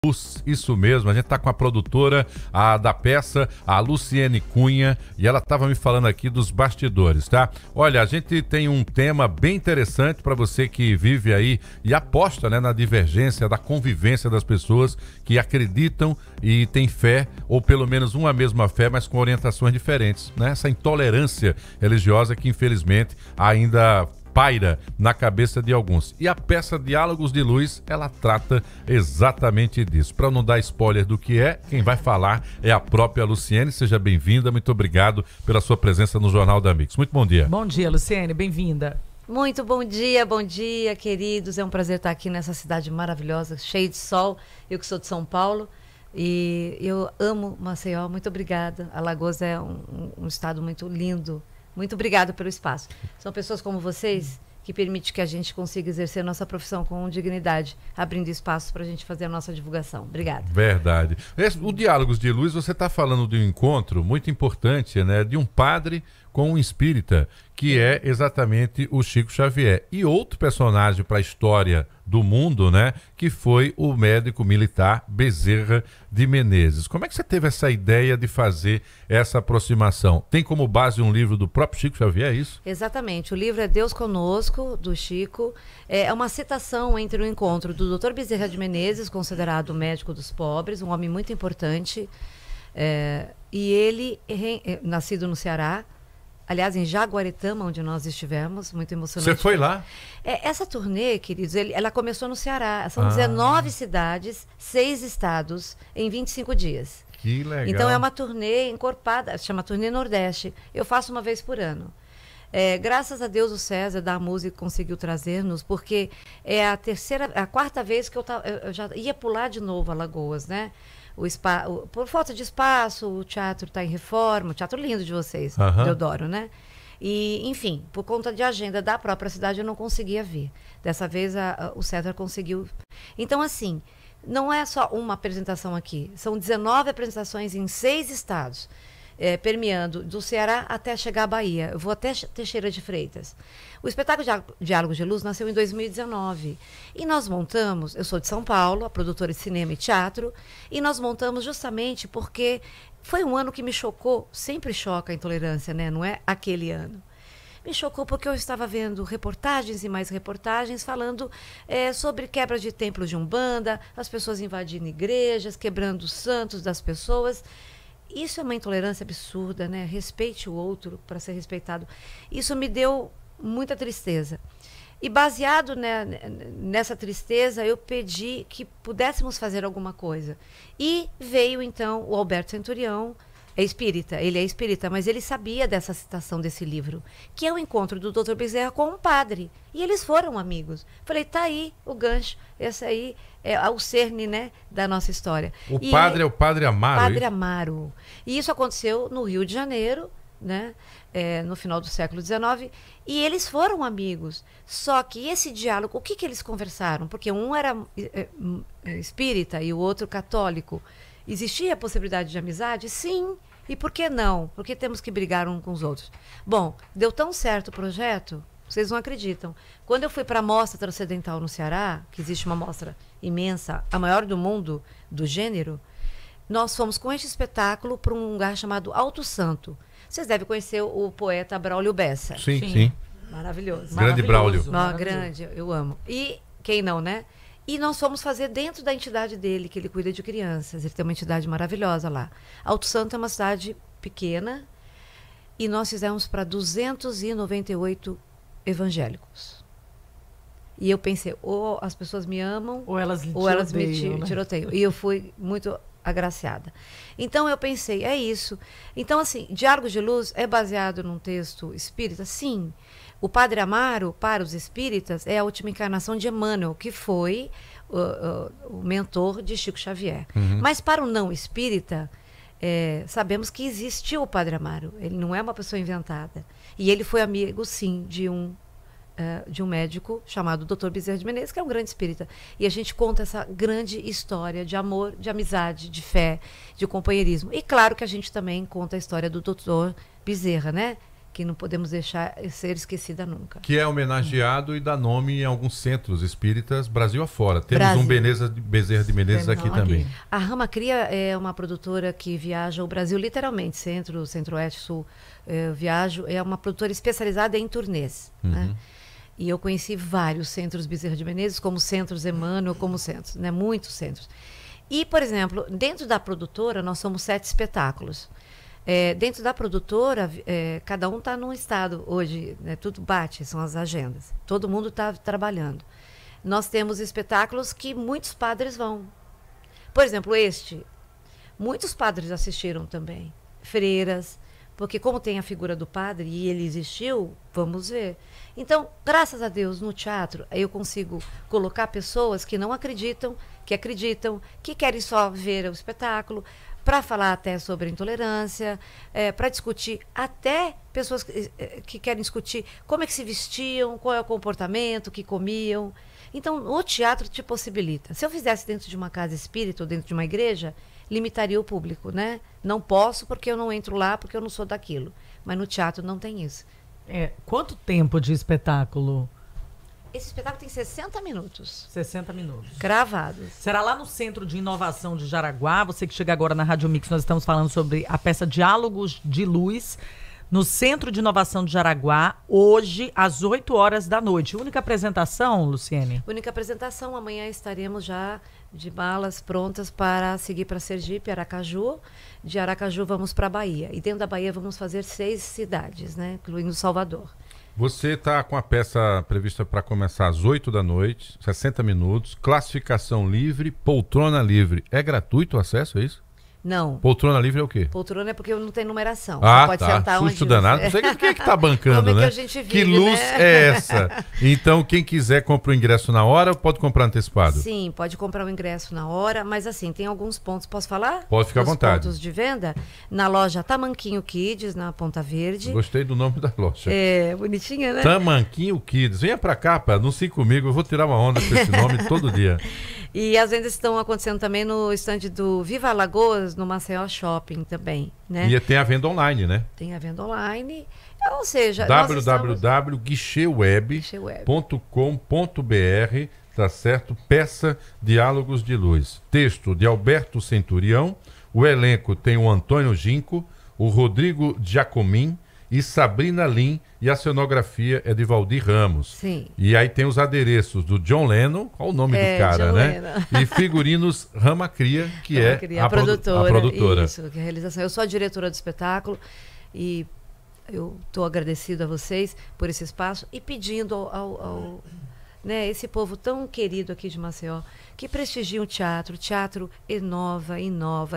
Luz, isso mesmo, a gente tá com a produtora da peça, a Luciene Cunha, e ela estava me falando aqui dos bastidores, tá? Olha, a gente tem um tema bem interessante para você que vive aí e aposta, né, na divergência, da convivência das pessoas que acreditam e têm fé, ou pelo menos uma mesma fé, mas com orientações diferentes, né? Essa intolerância religiosa que infelizmente ainda paira na cabeça de alguns. E a peça Diálogos de Luz, ela trata exatamente disso. Para não dar spoiler do que é, quem vai falar é a própria Luciene. Seja bem-vinda, muito obrigado pela sua presença no Jornal da Mix. Muito bom dia. Bom dia, Luciene, bem-vinda. Muito bom dia, queridos. É um prazer estar aqui nessa cidade maravilhosa, cheia de sol. Eu que sou de São Paulo e eu amo Maceió. Muito obrigada. Alagoas é um estado muito lindo. Muito obrigada pelo espaço. São pessoas como vocês que permitem que a gente consiga exercer nossa profissão com dignidade, abrindo espaço para a gente fazer a nossa divulgação. Obrigada. Verdade. O Diálogos de Luz, você está falando de um encontro muito importante, né, de um padre com um espírita, que é exatamente o Chico Xavier. E outro personagem para a história do mundo, né, que foi o médico militar Bezerra de Menezes. Como é que você teve essa ideia de fazer essa aproximação? Tem como base um livro do próprio Chico Xavier, é isso? Exatamente. O livro é Deus Conosco, do Chico. É uma citação entre o encontro do Dr. Bezerra de Menezes, considerado o médico dos pobres, um homem muito importante, e ele, nascido no Ceará, aliás, em Jaguaretama, onde nós estivemos, muito emocionante. Você foi lá? Essa turnê, queridos, ela começou no Ceará. São 19 cidades, 6 estados, em 25 dias. Que legal. Então é uma turnê encorpada, se chama Turnê Nordeste. Eu faço uma vez por ano. Graças a Deus o César da música conseguiu trazer-nos, porque é a quarta vez que eu já ia pular de novo Alagoas, né? Por falta de espaço, o teatro está em reforma, o teatro lindo de vocês, Deodoro, né? E, enfim, por conta de agenda da própria cidade, eu não conseguia vir. Dessa vez, o César conseguiu. Então, assim, não é só uma apresentação aqui, são 19 apresentações em 6 estados, permeando do Ceará até chegar à Bahia. Eu vou até Teixeira de Freitas. O espetáculo Diálogos de Luz nasceu em 2019. E nós montamos, eu sou de São Paulo, a produtora de cinema e teatro, e nós montamos justamente porque foi um ano que me chocou, sempre choca a intolerância, né? Não é aquele ano. Me chocou porque eu estava vendo reportagens e mais reportagens falando sobre quebra de templos de Umbanda, as pessoas invadindo igrejas, quebrando os santos das pessoas. Isso é uma intolerância absurda, né? Respeite o outro para ser respeitado. Isso me deu muita tristeza. E baseado nessa tristeza, eu pedi que pudéssemos fazer alguma coisa. E veio, então, o Alberto Centurião, ele é espírita, mas ele sabia dessa citação desse livro, que é o encontro do Dr. Bezerra com um padre. E eles foram amigos. Falei, tá aí o gancho, esse aí é o cerne, né, da nossa história. Padre é o Padre Amaro? Padre Amaro. E isso aconteceu no Rio de Janeiro, né, no final do século XIX, e eles foram amigos. Só que esse diálogo, o que eles conversaram? Porque um era espírita e o outro católico. Existia a possibilidade de amizade? Sim. E por que não? Por que temos que brigar uns com os outros? Bom, deu tão certo o projeto, vocês não acreditam. Quando eu fui para a Mostra Transcendental no Ceará, que existe uma mostra imensa, a maior do mundo, do gênero, nós fomos com este espetáculo para um lugar chamado Alto Santo. Vocês devem conhecer o poeta Braulio Bessa. Sim. Maravilhoso. Grande Braulio. Grande, eu amo. E quem não, né? E nós fomos fazer dentro da entidade dele, que ele cuida de crianças. Ele tem uma entidade maravilhosa lá. Alto Santo é uma cidade pequena e nós fizemos para 298 evangélicos. E eu pensei, ou as pessoas me amam, ou elas me tiroteiam. E eu fui muito agraciada. Então eu pensei, é isso. Então, assim, Diálogos de Luz é baseado num texto espírita? Sim. O Padre Amaro, para os espíritas, é a última encarnação de Emmanuel, que foi o mentor de Chico Xavier. Mas para o não espírita, sabemos que existiu o Padre Amaro. Ele não é uma pessoa inventada. E ele foi amigo, sim, de um médico chamado Dr. Bezerra de Menezes, que é um grande espírita. E a gente conta essa grande história de amor, de amizade, de fé, de companheirismo. E claro que a gente também conta a história do Dr. Bezerra, né? que não podemos deixar ser esquecida nunca. Que é homenageado e dá nome em alguns centros espíritas Brasil afora. Temos Brasil. um Bezerra de Menezes aqui também. A Rama Cria é uma produtora que viaja o Brasil literalmente, centro, centro-oeste, sul. Viajo, é uma produtora especializada em turnês. Né? E eu conheci vários centros Bezerra de Menezes, como Centros Emmanuel, como centros, né? Muitos centros. E, por exemplo, dentro da produtora, nós somos 7 espetáculos. Dentro da produtora, cada um está num estado hoje, né? Tudo bate, são as agendas. Todo mundo está trabalhando. Nós temos espetáculos que muitos padres vão. Por exemplo, muitos padres assistiram também. Freiras, porque como tem a figura do padre e ele existiu, vamos ver. Então, graças a Deus, no teatro, eu consigo colocar pessoas que não acreditam, que querem só ver o espetáculo, para falar até sobre intolerância, para discutir, até pessoas que querem discutir como é que se vestiam, qual é o comportamento, que comiam. Então, o teatro te possibilita. Se eu fizesse dentro de uma casa espírita ou dentro de uma igreja, limitaria o público, né? Não posso porque eu não entro lá, porque eu não sou daquilo. Mas no teatro não tem isso. Quanto tempo de espetáculo? Esse espetáculo tem 60 minutos. 60 minutos. Gravados. Será lá no Centro de Inovação de Jaraguá. Você que chega agora na Rádio Mix, nós estamos falando sobre a peça Diálogos de Luz, no Centro de Inovação de Jaraguá, hoje, às 8 horas da noite. Única apresentação, Luciene? Única apresentação. Amanhã estaremos já de malas prontas para seguir para Sergipe, Aracaju. De Aracaju vamos para a Bahia. E dentro da Bahia vamos fazer 6 cidades, né? Incluindo Salvador. Você está com a peça prevista para começar às 8 da noite, 60 minutos, classificação livre, poltrona livre. É gratuito o acesso, é isso? Não. Poltrona livre é o quê? Poltrona é porque não tem numeração. Ah, você pode tá. sentar Susto onde danado. você... Não sei quem é que tá bancando, Como né? É que a gente vive, que luz né? é essa? Então, quem quiser compra o ingresso na hora ou pode comprar antecipado? Sim, pode comprar o ingresso na hora, mas assim, tem alguns pontos, posso falar? Pode ficar à vontade. Pontos de venda, na loja Tamanquinho Kids, na Ponta Verde. Gostei do nome da loja. Bonitinha, né? Tamanquinho Kids. Venha pra cá, pá, não sei comigo, eu vou tirar uma onda com esse nome todo dia. E as vendas estão acontecendo também no estande do Viva Alagoas, no Maceió Shopping também, né? E tem a venda online, né? Tem a venda online, ou seja... www.guicheweb.com.br, tá certo? Peça Diálogos de Luz. Texto de Alberto Centurião, o elenco tem o Antônio Ginco, o Rodrigo Giacomin e Sabrina Lin, e a cenografia é de Valdir Ramos. Sim. E aí tem os adereços do John Lennon, qual o nome do cara, John né? Lennon. E figurinos Rama Cria, que é a produtora. Isso, que é a realização. Eu sou a diretora do espetáculo e eu estou agradecida a vocês por esse espaço e pedindo ao né, esse povo tão querido aqui de Maceió, que prestigie o teatro inova,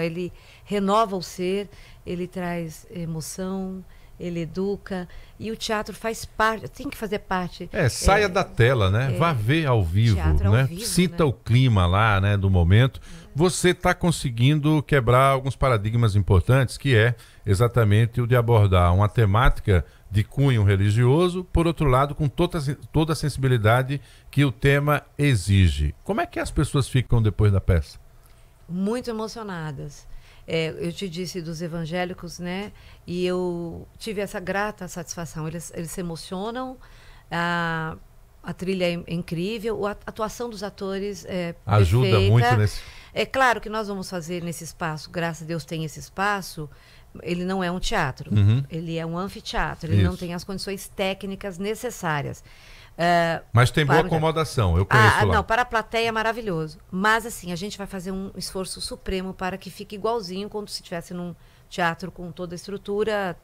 ele renova o ser, ele traz emoção, ele educa, e o teatro faz parte, tem que fazer parte. Saia da tela, né? Vá ver ao vivo, teatro né? ao vivo, Sinta né? o clima lá, né, do momento. Você está conseguindo quebrar alguns paradigmas importantes, que é exatamente o de abordar uma temática de cunho religioso, por outro lado, com toda a sensibilidade que o tema exige. Como é que as pessoas ficam depois da peça? Muito emocionadas. Eu te disse dos evangélicos, né? E eu tive essa grata satisfação. Eles se emocionam, a trilha é incrível, a atuação dos atores é ajuda perfeita. muito nesse... É claro que nós vamos fazer nesse espaço, graças a Deus tem esse espaço, ele não é um teatro, ele é um anfiteatro, ele não tem as condições técnicas necessárias. Mas tem boa acomodação, eu conheço lá. Não, para a plateia é maravilhoso. Mas assim, a gente vai fazer um esforço supremo para que fique igualzinho quando se estivesse num teatro com toda a estrutura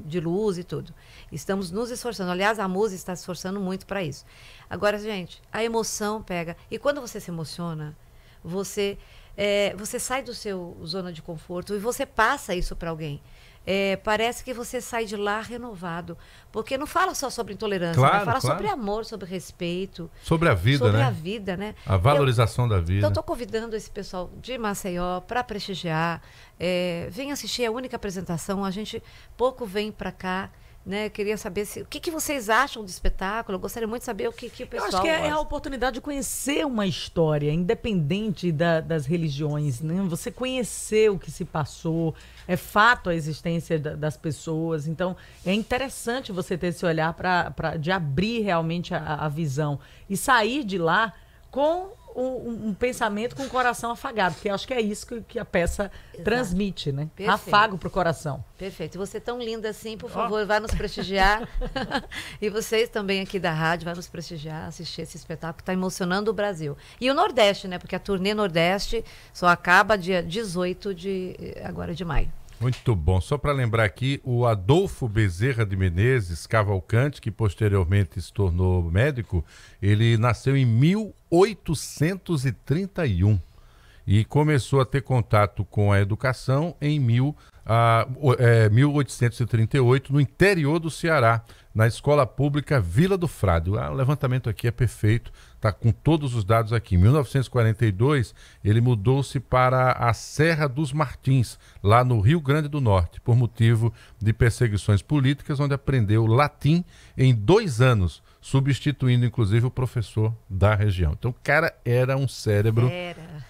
de luz e tudo. Estamos nos esforçando. Aliás, a música está se esforçando muito para isso. Agora, gente, a emoção pega. E quando você se emociona, você sai do seu zona de conforto e você passa isso para alguém. Parece que você sai de lá renovado, porque não fala só sobre intolerância, claro, né? Fala claro. sobre amor, sobre respeito, sobre a vida, sobre né? a vida, né? A valorização da vida. Então, estou convidando esse pessoal de Maceió para prestigiar. Vem assistir a única apresentação. A gente pouco vem para cá. né? Queria saber o que vocês acham do espetáculo. Eu gostaria muito de saber o que o pessoal Eu acho que é a gosta. oportunidade de conhecer uma história, independente das religiões, né? Você conhecer o que se passou, é fato a existência das pessoas. Então, é interessante você ter esse olhar de abrir realmente a visão e sair de lá com um pensamento com o coração afagado, porque acho que é isso que a peça transmite, né? Perfeito. Afago pro coração. Perfeito. Você tão linda assim, por favor, vai nos prestigiar. E vocês também aqui da rádio, vai nos prestigiar, assistir esse espetáculo que está emocionando o Brasil. E o Nordeste, né? Porque a turnê Nordeste só acaba dia 18 agora de maio. Muito bom. Só para lembrar aqui, o Adolfo Bezerra de Menezes Cavalcante, que posteriormente se tornou médico, ele nasceu em 1831 e começou a ter contato com a educação em 1838, no interior do Ceará, na Escola Pública Vila do Frade. O levantamento aqui é perfeito, está com todos os dados aqui. Em 1942, ele mudou-se para a Serra dos Martins, lá no Rio Grande do Norte, por motivo de perseguições políticas, onde aprendeu latim em 2 anos, substituindo inclusive o professor da região. Então o cara era um cérebro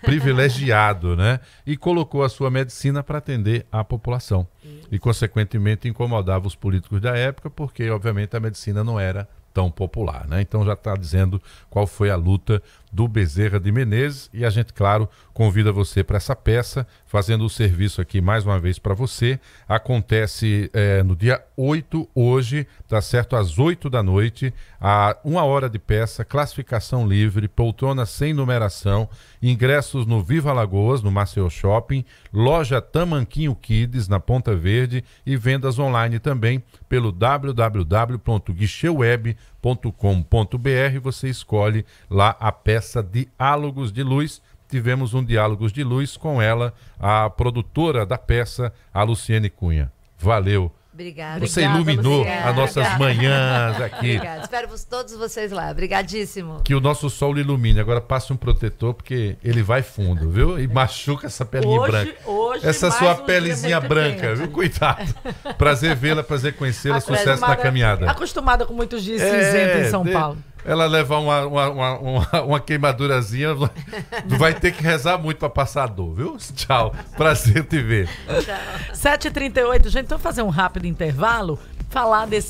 privilegiado, né? E colocou a sua medicina para atender a população. E consequentemente incomodava os políticos da época, porque obviamente a medicina não era tão popular, né? Então já está dizendo qual foi a luta do Bezerra de Menezes, e a gente, claro, convida você para essa peça, fazendo o serviço aqui mais uma vez para você. Acontece no dia 8, hoje, tá certo? Às 8 da noite, a 1 hora de peça, classificação livre, poltrona sem numeração, ingressos no Viva Lagoas, no Maceió Shopping, loja Tamanquinho Kids, na Ponta Verde, e vendas online também pelo www.guicheweb.com.br. Você escolhe lá a peça Diálogos de Luz. Tivemos um Diálogos de Luz com ela, a produtora da peça, a Luciene Cunha. Valeu. Obrigada. Você iluminou Luciana. as nossas manhãs aqui. Obrigada. Espero todos vocês lá. Obrigadíssimo. Que o nosso sol lhe ilumine. Agora passe um protetor, porque ele vai fundo, viu? E machuca essa pelinha branca. Essa mais sua um pelezinha dia muito branca, quente. Viu? Cuidado. Prazer vê-la, prazer conhecê-la. Sucesso na caminhada. Acostumada com muitos dias cinzentos em São Paulo. Ela levar uma queimadurazinha, vai ter que rezar muito para passar a dor, viu? Tchau. Prazer te ver. Tchau. 7h38, gente, então fazer um rápido intervalo, falar desse